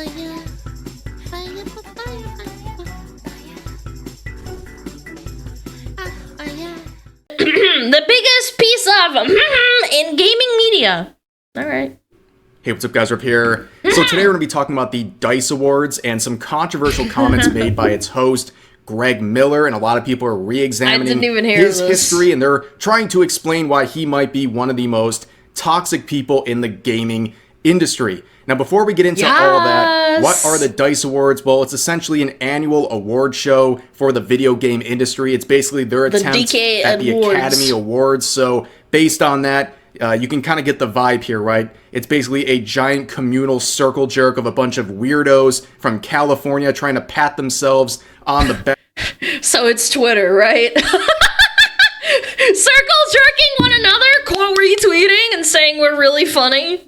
The biggest piece of in gaming media. All right. Hey, what's up, guys? Rip here. So today we're going to be talking about the DICE Awards and some controversial comments made by its host, Greg Miller, and a lot of people are re-examining his history, and they're trying to explain why he might be one of the most toxic people in the gaming industry. Now, before we get into all that, what are the DICE Awards? Well, it's essentially an annual award show for the video game industry. It's basically their attempt at the Academy Awards. So based on that, you can kind of get the vibe here, right? It's basically a giant communal circle jerk of a bunch of weirdos from California trying to pat themselves on the back. So it's Twitter, right? Circle jerking one another, quote retweeting and saying we're really funny.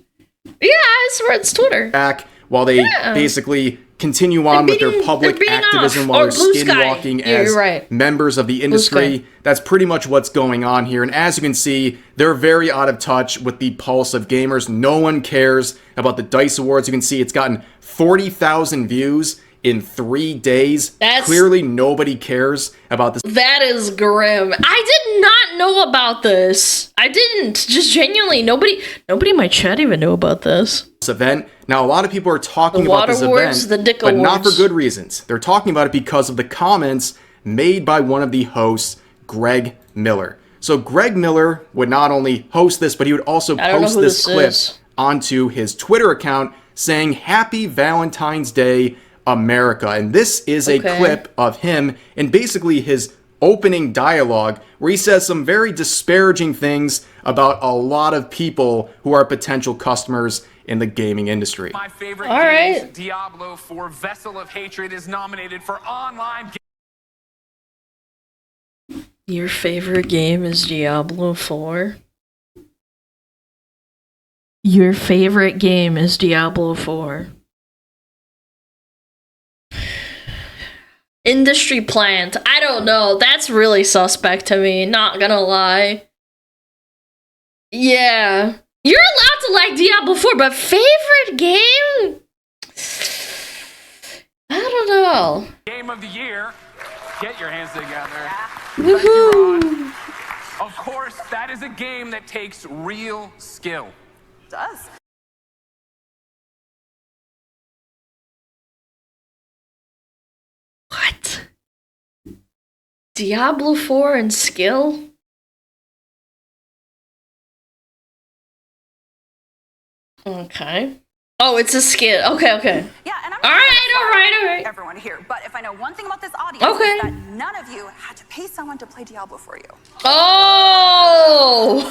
Yeah, I swear it's Twitter. Back while they basically continue on with their public activism while they're skinwalking as members of the industry. That's pretty much what's going on here. And as you can see, they're very out of touch with the pulse of gamers. No one cares about the DICE Awards. You can see it's gotten 40,000 views in 3 days. Clearly nobody cares about this. That is grim. I did not know about this. I didn't. Just genuinely, nobody in my chat even knew about this event. Now, a lot of people are talking about this event, but not for good reasons. They're talking about it because of the comments made by one of the hosts, Greg Miller. So Greg Miller would not only host this, but he would also post this clip onto his Twitter account saying, "Happy Valentine's Day, America." And this is a clip of him and basically his opening dialogue where he says some very disparaging things about a lot of people who are potential customers in the gaming industry. My favorite game, Diablo 4 Vessel of Hatred, is nominated for online. Your favorite game is Diablo 4? Your favorite game is Diablo 4? Industry plant. I don't know. That's really suspect to me. Not gonna lie. Yeah. You're allowed to like Diablo 4, but favorite game? I don't know. Game of the year. Get your hands together. Woohoo! Of course, that is a game that takes real skill. It does. What? Diablo 4 and skill? Okay. Oh, it's a skill. Okay. Yeah, and I'm all right. Everyone here, but if I know one thing about this audience, is that none of you had to pay someone to play Diablo for you. Oh!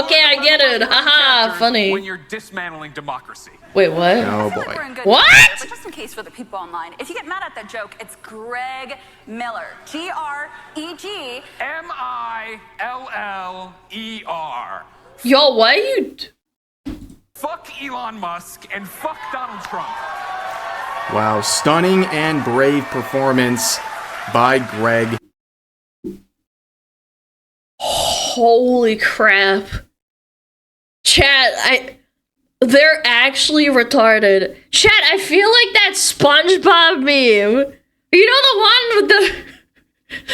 Okay, I get it. Haha, funny. When you're dismantling democracy. Wait, what? Oh boy. What? But just in case for the people online, if you get mad at that joke, it's Greg Miller. G-R-E-G. M-I-L-L-E-R. Yo, why you... Fuck Elon Musk and fuck Donald Trump. Wow, stunning and brave performance by Greg. Holy crap. Chat, they're actually retarded. Chat, I feel like that SpongeBob meme. You know the one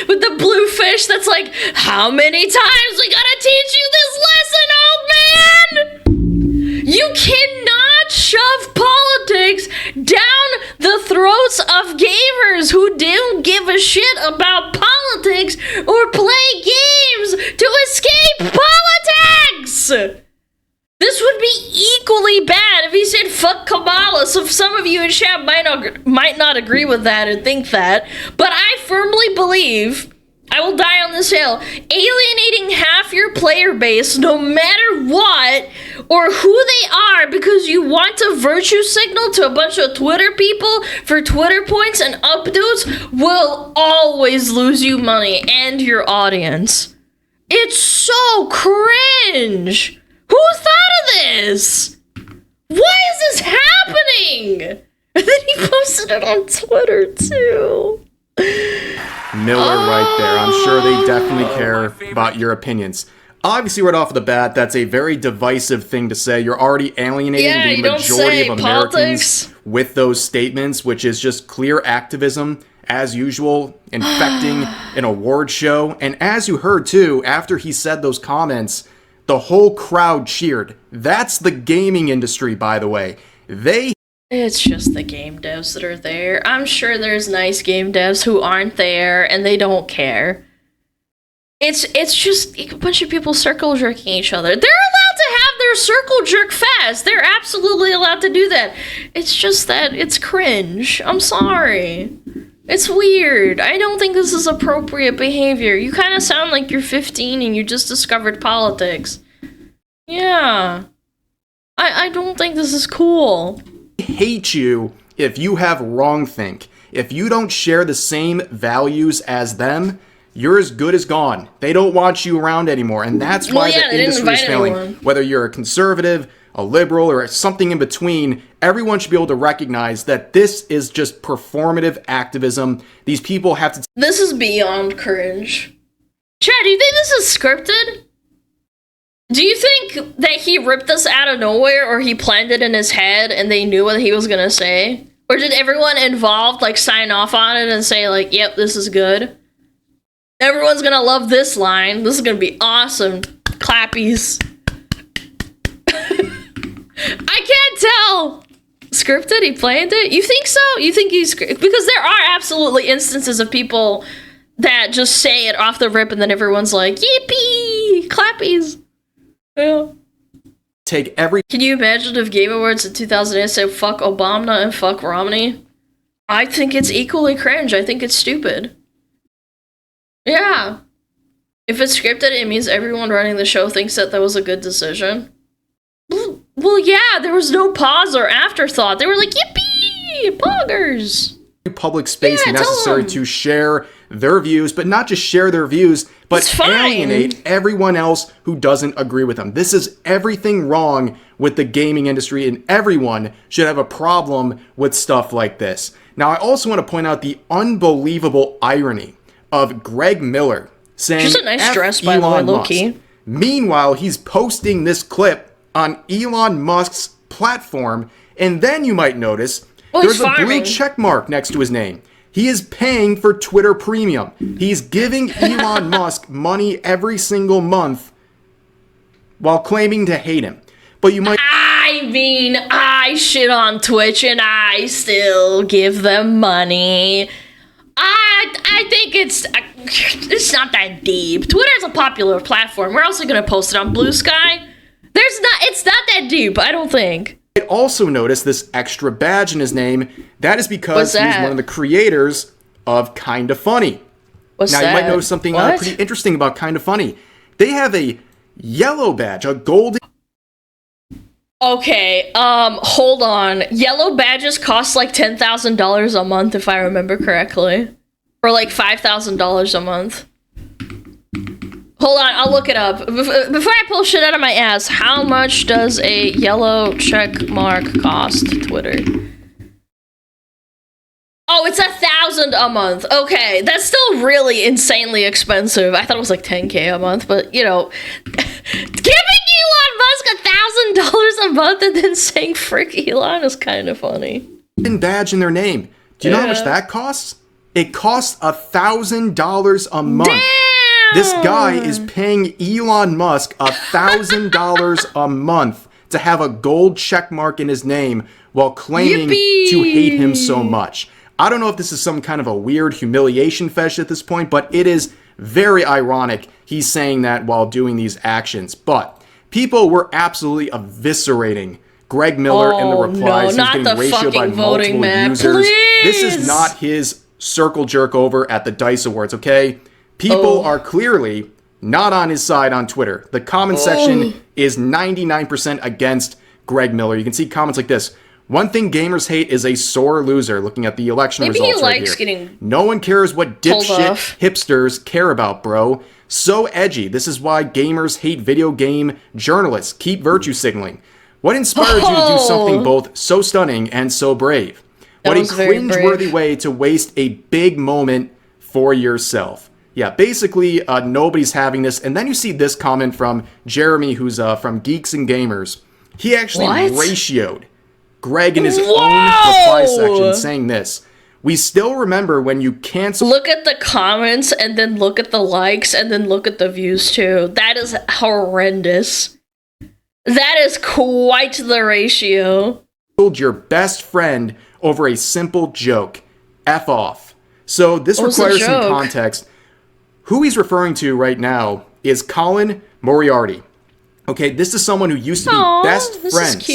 with the blue fish that's like, how many times we gotta teach you this lesson, old man? You cannot shove politics down the throats of gamers who don't give a shit about politics or play games to escape politics! This would be equally bad if he said fuck Kamala. So some of you in chat might not agree with that and think that, but I firmly believe, I will die on this hill, alienating half your player base, no matter what, or who they are, because you want to virtue signal to a bunch of Twitter people for Twitter points and upvotes, will always lose you money and your audience. It's so cringe. Who thought of this? Why is this happening? And then he posted it on Twitter too. Miller right there. I'm sure they definitely care about your opinions. Obviously, right off the bat, that's a very divisive thing to say. You're already alienating the majority of Americans with those statements, which is just clear activism, as usual, infecting an award show. And as you heard too, after he said those comments, the whole crowd cheered. That's the gaming industry, by the way. It's just the game devs that are there. I'm sure there's nice game devs who aren't there and they don't care. It's just a bunch of people circle jerking each other. They're allowed to have their circle jerk fest. They're absolutely allowed to do that. It's just that it's cringe. I'm sorry. It's weird. I don't think this is appropriate behavior. You kind of sound like you're 15 and you just discovered politics. Yeah. I don't think this is cool. Hate you if you have wrongthink. If you don't share the same values as them, you're as good as gone. They don't want you around anymore, and that's why the industry is failing. Anyone. Whether you're a conservative, a liberal, or something in between, everyone should be able to recognize that this is just performative activism. These people have to... This is beyond cringe. Chad, do you think this is scripted? Do you think that he ripped this out of nowhere, or he planned it in his head and they knew what he was gonna say? Or did everyone involved, like, sign off on it and say, like, yep, this is good? Everyone's gonna love this line. This is gonna be awesome. Clappies. I can't tell. Scripted? He planned it? You think so? You think he's... Because there are absolutely instances of people that just say it off the rip and then everyone's like, yippee! Clappies. Yeah. Can you imagine if Game Awards in 2008 said fuck Obama and fuck Romney? I think it's equally cringe. I think it's stupid. Yeah. If it's scripted, it means everyone running the show thinks that was a good decision. Well, yeah, there was no pause or afterthought. They were like, yippee! Poggers! Public space necessary to share their views, but not just share their views, but alienate everyone else who doesn't agree with them. This is everything wrong with the gaming industry, and everyone should have a problem with stuff like this. Now, I also want to point out the unbelievable irony of Greg Miller saying, "Just a nice dress, by the way, low-key." Meanwhile, he's posting this clip on Elon Musk's platform, and then you might notice there's a blue check mark next to his name. He is paying for Twitter Premium. He's giving Elon Musk money every single month while claiming to hate him. But you might... I mean, I shit on Twitch and I still give them money. I think it's not that deep. Twitter's a popular platform. We're also going to post it on Blue Sky. It's not that deep, I don't think. I also noticed this extra badge in his name. That is because he's one of the creators of Kinda Funny. Now, you might notice something pretty interesting about Kinda Funny. They have a yellow badge, a golden... Okay, hold on. Yellow badges cost like $10,000 a month, if I remember correctly. Or like $5,000 a month. Hold on, I'll look it up. Before I pull shit out of my ass, how much does a yellow check mark cost, Twitter? Oh, it's $1,000 a month. Okay, that's still really insanely expensive. I thought it was like $10K a month, but you know, giving Elon Musk $1,000 a month and then saying "frick Elon" is kind of funny. Badge in their name. Do you know how much that costs? It costs $1,000 a month. Damn! This guy is paying Elon Musk $1,000 a month to have a gold check mark in his name while claiming to hate him so much. I don't know if this is some kind of a weird humiliation fetish at this point, but it is very ironic he's saying that while doing these actions. But people were absolutely eviscerating Greg Miller in the replies. No, not the fucking voting map, users. This is not his circle jerk over at the DICE Awards, okay? People are clearly not on his side on Twitter. The comment section is 99% against Greg Miller. You can see comments like this. One thing gamers hate is a sore loser, looking at the election results right here. No one cares what dipshit hipsters care about, bro. So edgy. This is why gamers hate video game journalists. Keep virtue signaling. What inspired you to do something both so stunning and so brave? What a cringe-worthy way to waste a big moment for yourself. Yeah, basically, nobody's having this. And then you see this comment from Jeremy, who's from Geeks and Gamers. He actually ratioed Greg in his own reply section saying this. We still remember when you canceled... Look at the comments, and then look at the likes, and then look at the views, too. That is horrendous. That is quite the ratio. ...your best friend over a simple joke. F off. So this requires some context. Who he's referring to right now is Colin Moriarty. Okay, this is someone who used to be best friends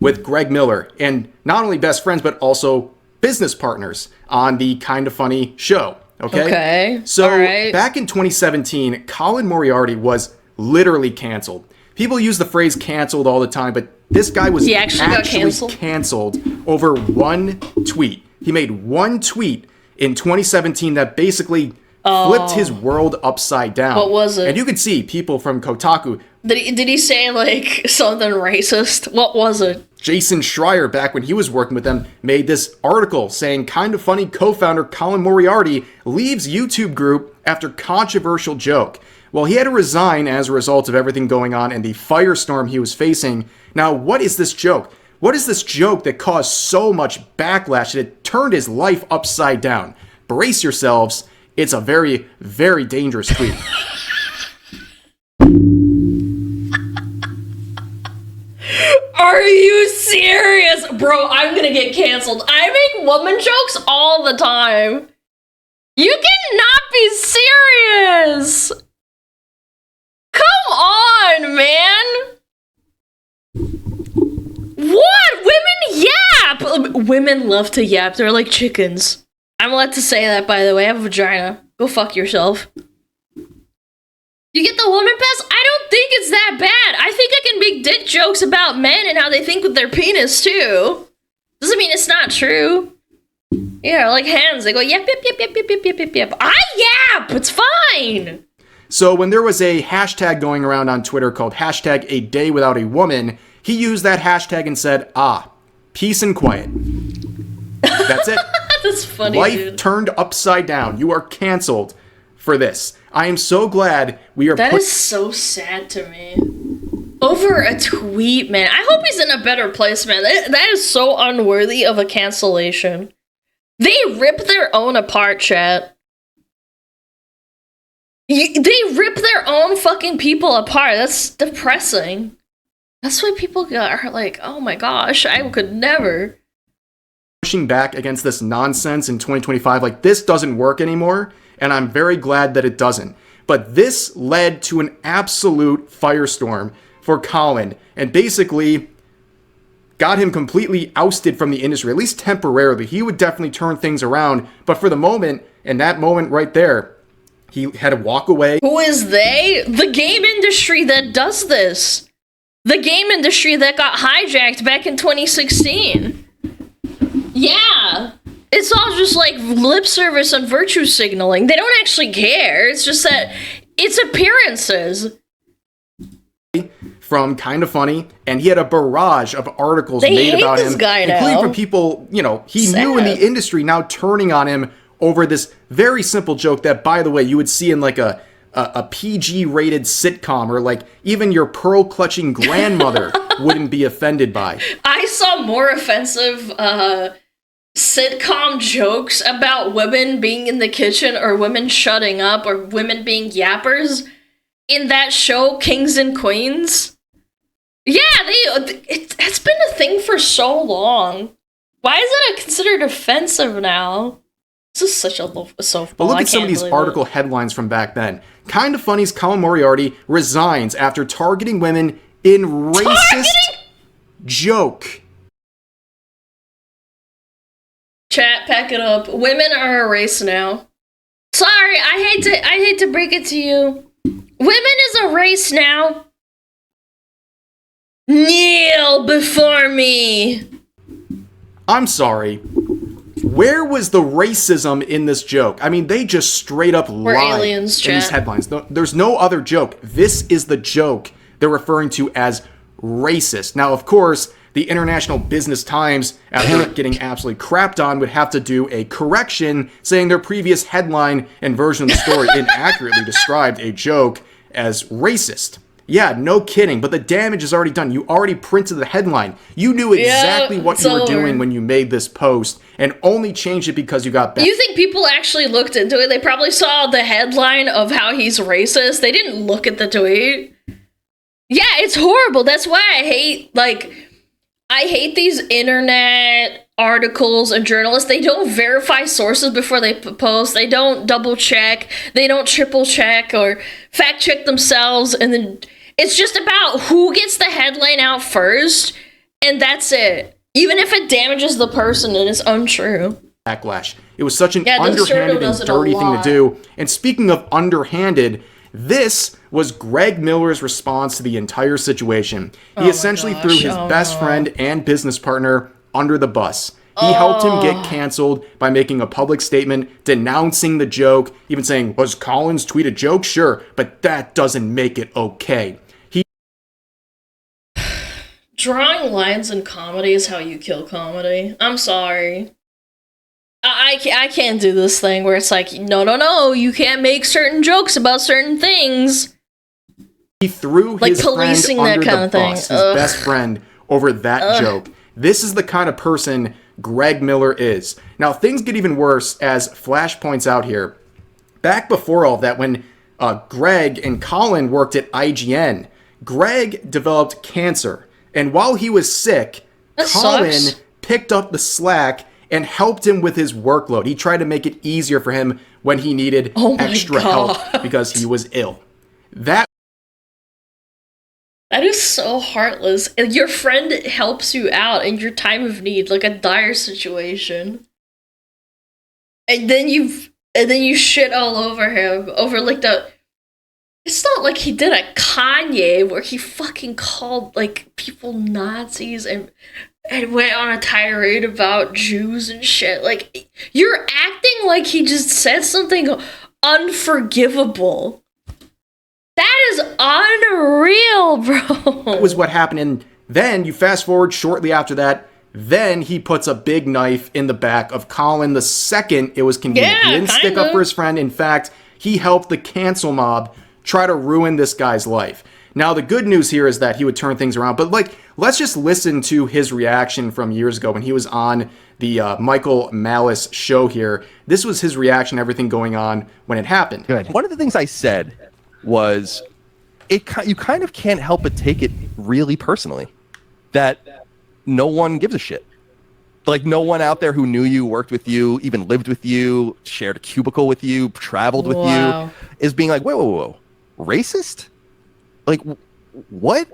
with Greg Miller. And not only best friends, but also business partners on the Kind of Funny show. Okay? So back in 2017, Colin Moriarty was literally canceled. People use the phrase canceled all the time, but this guy was actually canceled over one tweet. He made one tweet in 2017 that basically flipped his world upside down. What was it? And you could see people from Kotaku. Did he say, like, something racist? What was it? Jason Schreier, back when he was working with them, made this article saying Kind of Funny co-founder Colin Moriarty leaves YouTube group after controversial joke. Well, he had to resign as a result of everything going on and the firestorm he was facing. Now, what is this joke? What is this joke that caused so much backlash that it turned his life upside down? Brace yourselves. It's a very, very dangerous tweet. Are you serious? Bro, I'm gonna get canceled. I make woman jokes all the time. You cannot be serious. Come on, man. What? Women yap. Women love to yap. They're like chickens. I'm allowed to say that, by the way. I have a vagina. Go fuck yourself. You get the woman pass? I don't think it's that bad. I think I can make dick jokes about men and how they think with their penis, too. Doesn't mean it's not true. Yeah, like hands. They go, yep, yep, yep, yep, yep, yep, yep, yep, yep. I yap! It's fine! So when there was a hashtag going around on Twitter called hashtag a day without a woman, he used that hashtag and said, peace and quiet. That's it. That's funny, Life turned upside down. You are canceled for this. I am so glad we are... That is so sad to me. Over a tweet, man. I hope he's in a better place, man. That is so unworthy of a cancellation. They rip their own apart, chat. They rip their own fucking people apart. That's depressing. That's why people are like, oh my gosh, I could never. Pushing back against this nonsense in 2025, like, this doesn't work anymore, and I'm very glad that it doesn't. But this led to an absolute firestorm for Colin, and basically got him completely ousted from the industry, at least temporarily. He would definitely turn things around, but for the moment, in that moment right there, he had to walk away. Who is they? The game industry that does this. The game industry that got hijacked back in 2016. Yeah. It's all just like lip service and virtue signaling. They don't actually care. It's just that it's appearances. From Kind of Funny, and he had a barrage of articles made about him, including from people, he knew in the industry, now turning on him over this very simple joke that, by the way, you would see in like a PG-rated sitcom, or like even your pearl-clutching grandmother wouldn't be offended by. I saw more offensive sitcom jokes about women being in the kitchen, or women shutting up, or women being yappers in that show, Kings and Queens. Yeah, it's been a thing for so long. Why is it considered offensive now? This is such a softball. But look at some of these article headlines from back then. Kind of Funny's Colin Moriarty resigns after targeting women in racist joke. Chat, pack it up. Women are a race now. Sorry, I hate to break it to you. Women is a race now. Kneel before me. I'm sorry. Where was the racism in this joke? I mean, they just straight up lied in these headlines. There's no other joke. This is the joke they're referring to as racist. Now, of course, the International Business Times, after getting absolutely crapped on, would have to do a correction, saying their previous headline and version of the story inaccurately described a joke as racist. Yeah, no kidding. But the damage is already done. You already printed the headline. You knew exactly what you were doing when you made this post and only changed it because you got back. You think people actually looked into it? They probably saw the headline of how he's racist. They didn't look at the tweet. Yeah, it's horrible. That's why I hate these internet articles and journalists. They don't verify sources before they post. They don't double check. They don't triple check or fact check themselves. And then it's just about who gets the headline out first. And that's it. Even if it damages the person and it's untrue. Backlash. It was such an underhanded and dirty thing to do. And speaking of underhanded, this was Greg Miller's response to the entire situation. He essentially threw his best friend and business partner under the bus. He helped him get canceled by making a public statement, denouncing the joke, even saying, was Colin's tweet a joke? Sure, but that doesn't make it okay. Drawing lines in comedy is how you kill comedy. I'm sorry. I can't do this thing where it's like, no, you can't make certain jokes about certain things. He threw his friend under the bus, his best friend, over that joke. This is the kind of person Greg Miller is. Now, things get even worse, as Flash points out here. Back before all that, when Greg and Colin worked at IGN, Greg developed cancer. And while he was sick, Colin picked up the slack and helped him with his workload. He tried to make it easier for him when he needed extra help because he was ill. That is so heartless. Your friend helps you out in your time of need, like a dire situation. And then you shit all over him over like it's not like he did a Kanye where he fucking called like people Nazis and went on a tirade about Jews and shit. Like, you're acting like he just said something unforgivable. That is unreal, bro. That was what happened. And then you fast forward shortly after that. Then he puts a big knife in the back of Colin the second it was convenient. He didn't stick up for his friend. In fact, he helped the cancel mob try to ruin this guy's life. Now, the good news here is that he would turn things around. But, let's just listen to his reaction from years ago when he was on the Michael Malice show here. This was his reaction, everything going on when it happened. Good. One of the things I said was you kind of can't help but take it really personally that no one gives a shit. Like, no one out there who knew you, worked with you, even lived with you, shared a cubicle with you, traveled with you, is being like, whoa, racist? Like, what?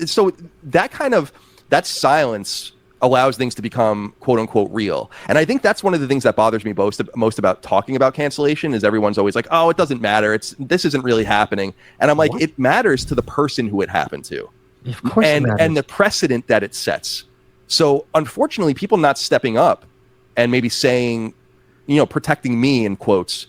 So that silence allows things to become quote unquote real. And I think that's one of the things that bothers me most about talking about cancellation is everyone's always like, oh, it doesn't matter. This isn't really happening. And I'm like, it matters to the person who it happened to. Of course it matters. And the precedent that it sets. So unfortunately, people not stepping up and maybe saying, protecting me in quotes,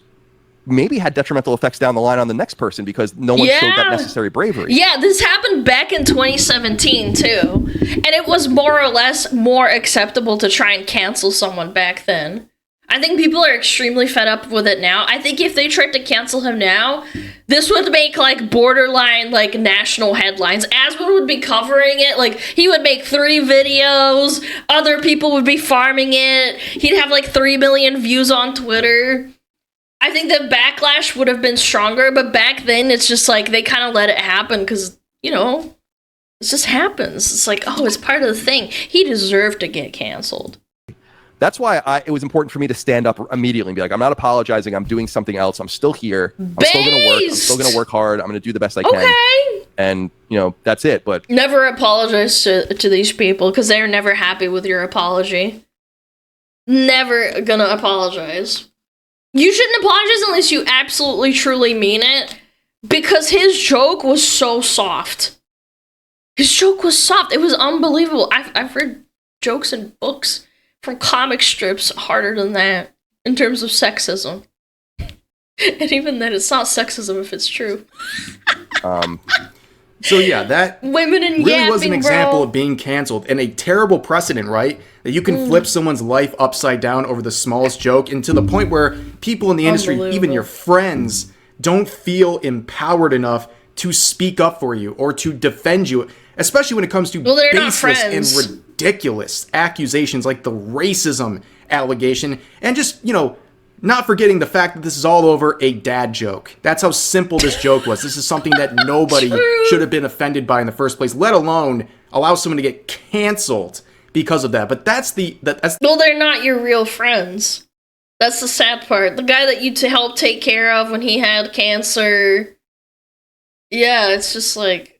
maybe had detrimental effects down the line on the next person because no one showed that necessary bravery. Yeah, this happened back in 2017 too. And it was more or less more acceptable to try and cancel someone back then. I think people are extremely fed up with it now. I think if they tried to cancel him now, this would make borderline national headlines. Aspen would be covering it. He would make 3 videos. Other people would be farming it. He'd have 3 million views on Twitter. I think the backlash would have been stronger, but back then it's just they kind of let it happen because, it just happens. It's it's part of the thing. He deserved to get canceled. That's why it was important for me to stand up immediately and be like, I'm not apologizing. I'm doing something else. I'm still here. I'm still going to work. I'm still going to work hard. I'm going to do the best I can. Okay. And, that's it. But never apologize to these people because they're never happy with your apology. Never gonna apologize. You shouldn't apologize unless you absolutely truly mean it, because his joke was so soft. His joke was soft. It was unbelievable. I've read jokes in books from comic strips harder than that in terms of sexism. And even then, it's not sexism if it's true. So yeah, that women and really yapping, was an example of being canceled and a terrible precedent, right? That you can flip someone's life upside down over the smallest joke, and to the point where people in the industry, even your friends, don't feel empowered enough to speak up for you or to defend you, especially when it comes to baseless and ridiculous accusations like the racism allegation, and just, not forgetting the fact that this is all over a dad joke. That's how simple this joke was. This is something that nobody should have been offended by in the first place, let alone allow someone to get canceled because of that. But that's well, they're not your real friends. That's the sad part. The guy that you helped take care of when he had cancer. Yeah, it's just like,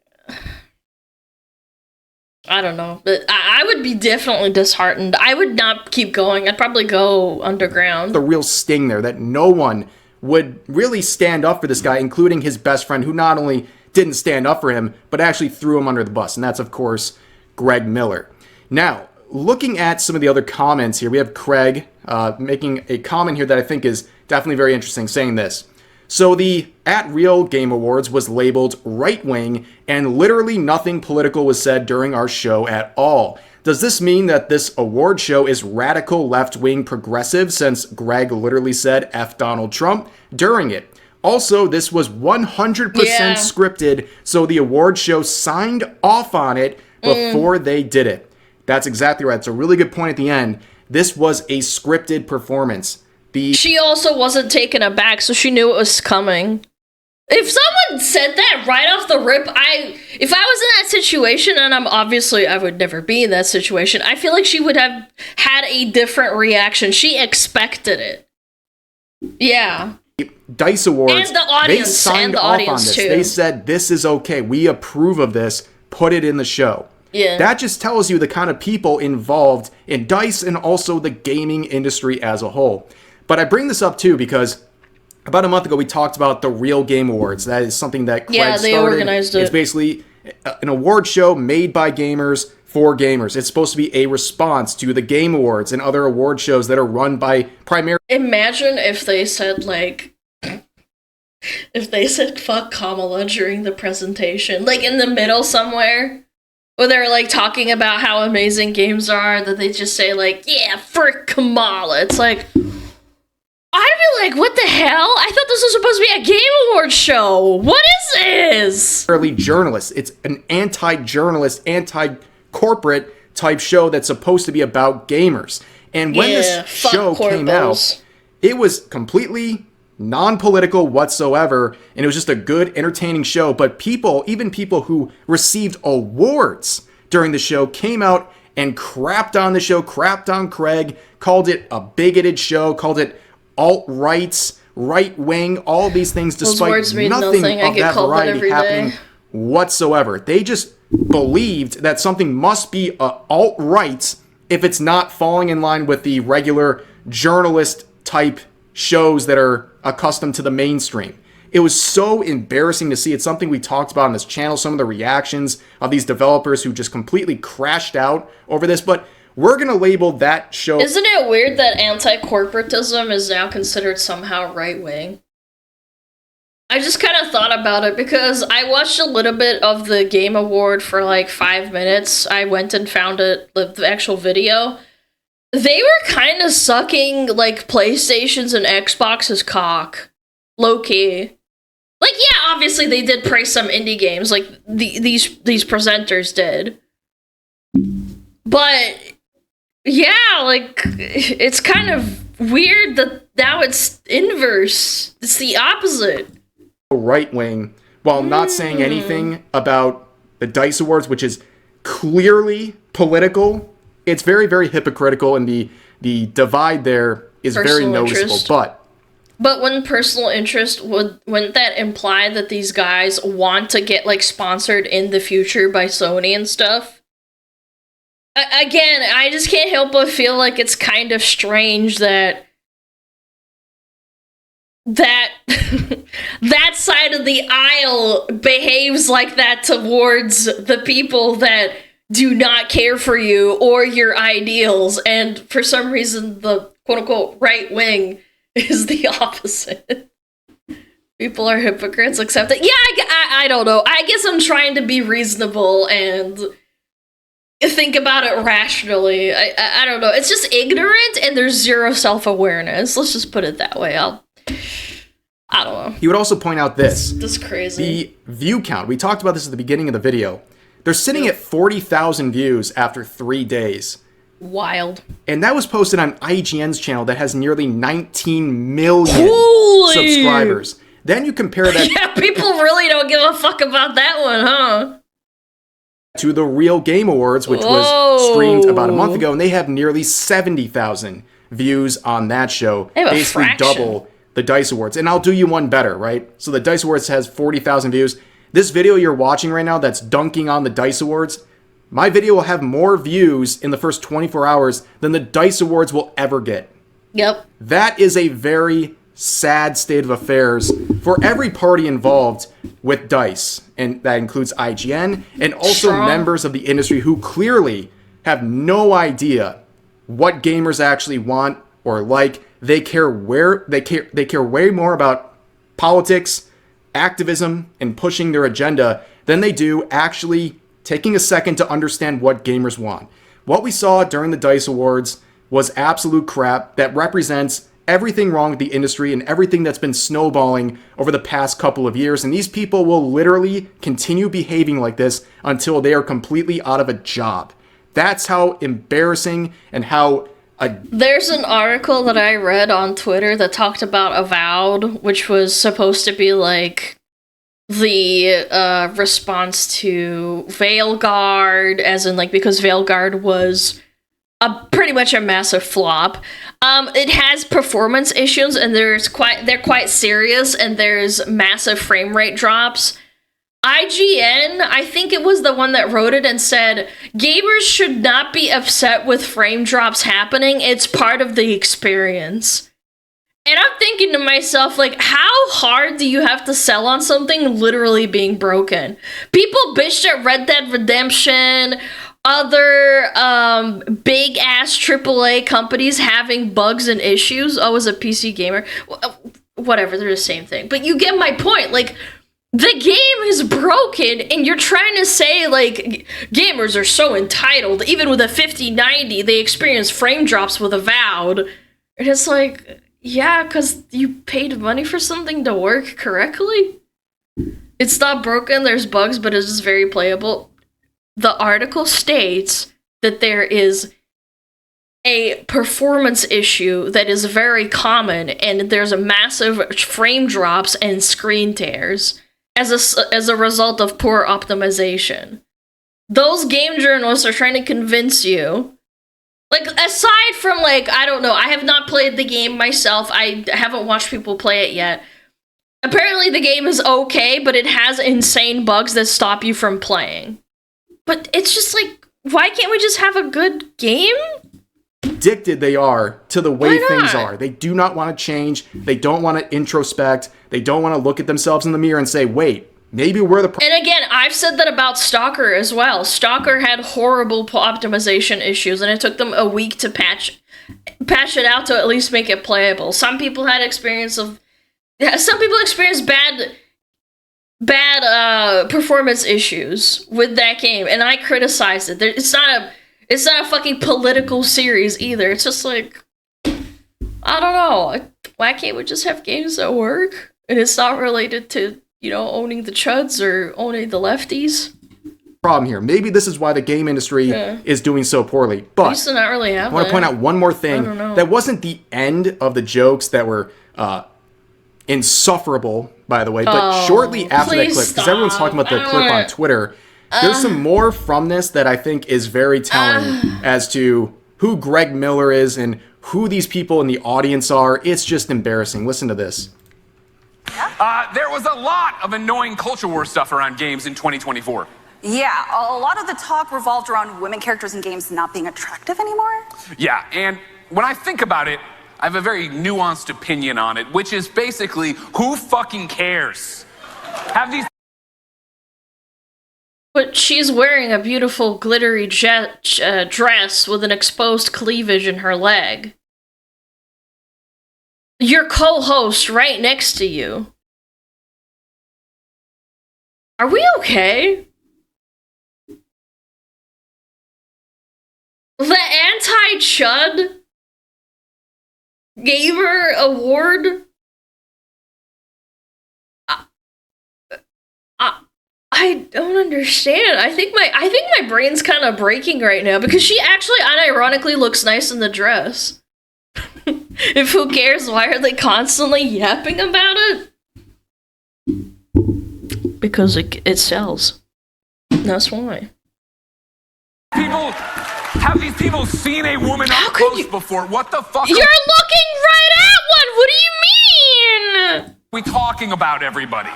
I don't know. But I would be definitely disheartened. I would not keep going. I'd probably go underground. The real sting there, that no one would really stand up for this guy, including his best friend, who not only didn't stand up for him, but actually threw him under the bus. And that's, of course, Greg Miller. Now, looking at some of the other comments here, we have Craig making a comment here that I think is definitely very interesting, saying this. So the @Real Game Awards was labeled right-wing, and literally nothing political was said during our show at all. Does this mean that this award show is radical left-wing progressive, since Greg literally said F Donald Trump during it? Also, this was 100% scripted, so the award show signed off on it before they did it. That's exactly right. It's a really good point at the end. This was a scripted performance. She also wasn't taken aback, so she knew it was coming. If someone said that right off the rip, if I was in that situation, and I would never be in that situation, I feel like she would have had a different reaction. She expected it. Yeah. DICE Awards, and the audience, they signed off on this. Too. They said, this is okay. We approve of this. Put it in the show. Yeah. That just tells you the kind of people involved in DICE and also the gaming industry as a whole. But I bring this up too because about a month ago we talked about the Real Game Awards. That is something that Craig started. Organized it. It's basically an award show made by gamers for gamers. It's supposed to be a response to the Game Awards and other award shows that are run by primarily... Imagine if they said, fuck Kamala during the presentation, in the middle somewhere, where they're talking about how amazing games are, that they just say yeah, frick Kamala. It's I'd be like, what the hell? I thought this was supposed to be a Game Awards show. What is this? Early journalists. It's an anti-journalist, anti-corporate type show that's supposed to be about gamers. And when this show came out, it was completely non-political whatsoever, and it was just a good, entertaining show. But people, even people who received awards during the show, came out and crapped on the show, crapped on Craig, called it a bigoted show, called it alt-rights, right-wing, all these things, despite nothing of that variety happening whatsoever. They just believed that something must be alt-rights if it's not falling in line with the regular journalist-type shows that are accustomed to the mainstream. It was so embarrassing to see. It's something we talked about on this channel, some of the reactions of these developers who just completely crashed out over this, but we're going to label that show... Isn't it weird that anti-corporatism is now considered somehow right-wing? I just kind of thought about it because I watched a little bit of the Game Award for 5 minutes. I went and found it, the actual video. They were kind of sucking, PlayStation's and Xbox's cock. Low-key. Yeah, obviously they did praise some indie games, these presenters did. But... yeah, it's kind of weird that now it's inverse. It's the opposite. Right-wing, while not saying anything about the DICE Awards, which is clearly political. It's very, very hypocritical, and the divide there is very noticeable. But wouldn't personal interest, wouldn't that imply that these guys want to get, sponsored in the future by Sony and stuff? Again, I just can't help but feel like it's kind of strange that that side of the aisle behaves like that towards the people that do not care for you or your ideals, and for some reason the quote-unquote right wing is the opposite. People are hypocrites, except that, I don't know. I guess I'm trying to be reasonable and think about it rationally. I don't know. It's just ignorant and there's zero self-awareness. Let's just put it that way. I don't know. He would also point out this. This is crazy. The view count. We talked about this at the beginning of the video. They're sitting at 40,000 views after 3 days. Wild. And that was posted on IGN's channel that has nearly 19 million subscribers. Then you compare that... Yeah, people really don't give a fuck about that one, huh? ...to the Real Game Awards, which was streamed about a month ago, and they have nearly 70,000 views on that show. Basically double the DICE Awards. And I'll do you one better, right? So the DICE Awards has 40,000 views. This video you're watching right now that's dunking on the DICE Awards, my video will have more views in the first 24 hours than the DICE Awards will ever get. Yep. That is a very sad state of affairs for every party involved with DICE. And that includes IGN and also members of the industry who clearly have no idea what gamers actually want or like. They care way more about politics, activism, and pushing their agenda than they do actually taking a second to understand what gamers want. What we saw during the DICE Awards was absolute crap that represents everything wrong with the industry and everything that's been snowballing over the past couple of years. And these people will literally continue behaving like this until they are completely out of a job. That's how embarrassing and how... There's an article that I read on Twitter that talked about Avowed, which was supposed to be like the response to Veilguard, as in like because Veilguard was pretty much a massive flop. It has performance issues, and they're quite serious, and there's massive frame rate drops. IGN, I think it was the one that wrote it and said, gamers should not be upset with frame drops happening. It's part of the experience. And I'm thinking to myself, like, how hard do you have to sell on something literally being broken? People bitched at Red Dead Redemption, other big ass AAA companies having bugs and issues. I was a PC gamer. Whatever, they're the same thing. But you get my point. Like, the game is broken, and you're trying to say, like, gamers are so entitled. Even with a 5090, they experience frame drops with Avowed. And it's like, yeah, because you paid money for something to work correctly? It's not broken, there's bugs, but it's just very playable. The article states that there is a performance issue that is very common, and there's a massive frame drops and screen tears as a result of poor optimization. Those game journalists are trying to convince you, like, aside from, like, I don't know, I have not played the game myself, I haven't watched people play it yet. Apparently the game is okay, but it has insane bugs that stop you from playing. But it's just like, why can't we just have a good game? Addicted they are to the way things are. They do not want to change. They don't want to introspect. They don't want to look at themselves in the mirror and say, wait, maybe we're the And again, I've said that about Stalker as well. Stalker had horrible optimization issues, and it took them a week to patch it out to at least make it playable. Some people experienced bad performance issues with that game, and I criticized it. It's not a fucking political series either. It's just like, I don't know. Why can't we just have games that work? And it's not related to, owning the chuds or owning the lefties. Problem here. Maybe this is why the game industry is doing so poorly. But I used to not really have I want to point out one more thing. That wasn't the end of the jokes that were insufferable, by the way. But shortly after that clip, because everyone's talking about the clip on Twitter, there's some more from this that I think is very telling as to who Greg Miller is and who these people in the audience are. It's just embarrassing. Listen to this. There was a lot of annoying culture war stuff around games in 2024. Yeah, a lot of the talk revolved around women characters in games not being attractive anymore. Yeah, and when I think about it, I have a very nuanced opinion on it, which is basically, who fucking cares? Have these... But she's wearing a beautiful glittery dress with an exposed cleavage in her leg. Your co-host right next to you. Are we okay? The anti-chud gamer award I don't understand. I think my brain's kind of breaking right now because she actually unironically looks nice in the dress. If who cares, why are they constantly yapping about it? Because it sells. That's why. Have these people seen a woman up close before? What the fuck? You're looking right at one! What do you mean? We talking about everybody.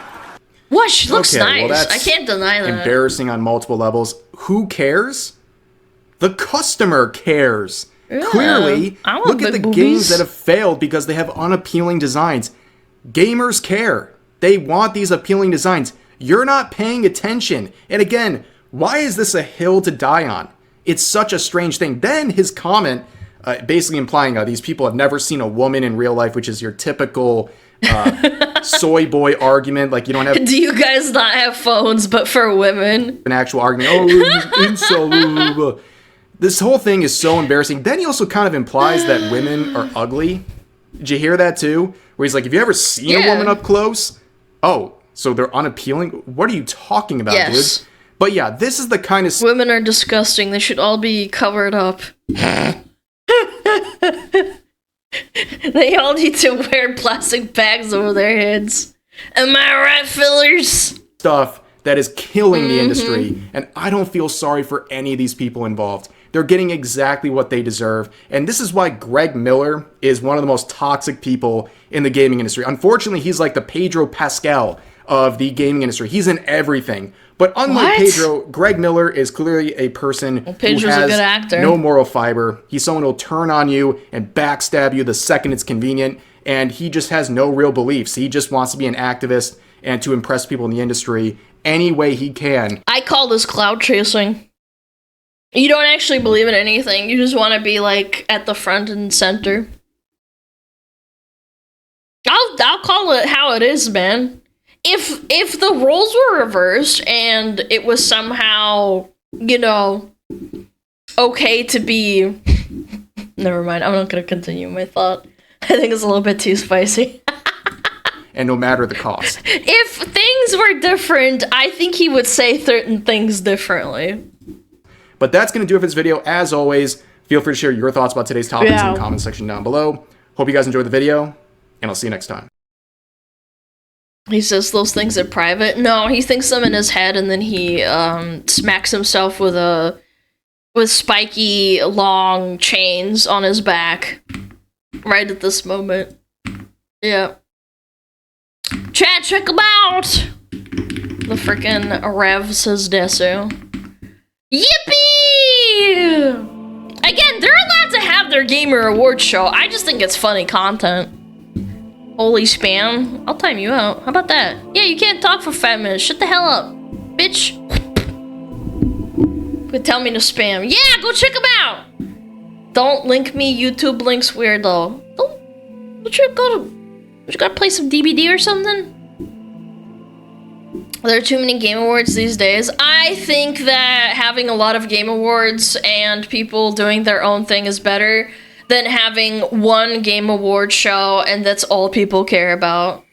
What? She looks nice. Well, I can't deny that. Embarrassing on multiple levels. Who cares? The customer cares. Yeah, Clearly, look at the games that have failed because they have unappealing designs. Gamers care. They want these appealing designs. You're not paying attention. And again, why is this a hill to die on? It's such a strange thing. Then his comment, basically implying these people have never seen a woman in real life, which is your typical soy boy argument. Like, you don't have... Do you guys not have phones, but for women? An actual argument. Oh, insult. This whole thing is so embarrassing. Then he also kind of implies that women are ugly. Did you hear that too? Where he's like, have you ever seen a woman up close? Oh, so they're unappealing? What are you talking about, dude? But yeah, this is the kind of... Women are disgusting. They should all be covered up. They all need to wear plastic bags over their heads. Am I right, fillers? Stuff that is killing the industry, and I don't feel sorry for any of these people involved. They're getting exactly what they deserve, and this is why Greg Miller is one of the most toxic people in the gaming industry. Unfortunately, he's like the Pedro Pascal of the gaming industry. He's in everything. But unlike Pedro, Greg Miller is clearly a person who has a good actor. No moral fiber. He's someone who will turn on you and backstab you the second it's convenient, and he just has no real beliefs. He just wants to be an activist and to impress people in the industry any way he can. I call this cloud chasing. You don't actually believe in anything. You just want to be, like, at the front and center. I'll call it how it is, man. If the roles were reversed and it was somehow, you know, okay to be... Never mind, I'm not going to continue my thought. I think it's a little bit too spicy. And no matter the cost. If things were different, I think he would say certain things differently. But that's going to do it for this video. As always, feel free to share your thoughts about today's topics in the comment section down below. Hope you guys enjoyed the video, and I'll see you next time. He says those things in private. No, he thinks them in his head, and then he smacks himself with spiky, long chains on his back. Right at this moment. Yeah. Chat, check him out! The frickin' Rev says Desu. Yippee! Again, they're allowed to have their Gamer Awards show. I just think it's funny content. Holy spam. I'll time you out. How about that? Yeah, you can't talk for 5 minutes. Shut the hell up, bitch. Quit telling me to spam. Yeah, go check them out! Don't link me YouTube links, weirdo. Don't you gotta play some DBD or something? Are there too many Game Awards these days? I think that having a lot of Game Awards and people doing their own thing is better than having one Game Award show and that's all people care about.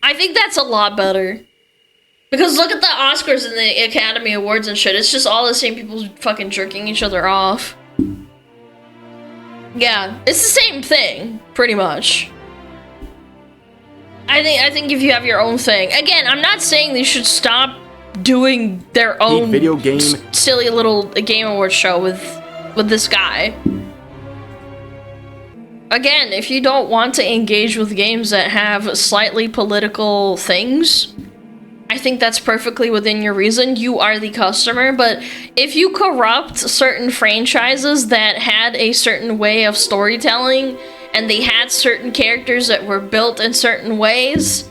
I think that's a lot better. Because look at the Oscars and the Academy Awards and shit. It's just all the same people fucking jerking each other off. Yeah, it's the same thing, pretty much. I think if you have your own thing, again, I'm not saying they should stop doing their own video game silly little Game Awards show with this guy. Again, if you don't want to engage with games that have slightly political things, I think that's perfectly within your reason. You are the customer, but if you corrupt certain franchises that had a certain way of storytelling and they had certain characters that were built in certain ways,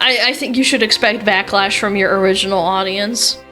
I think you should expect backlash from your original audience.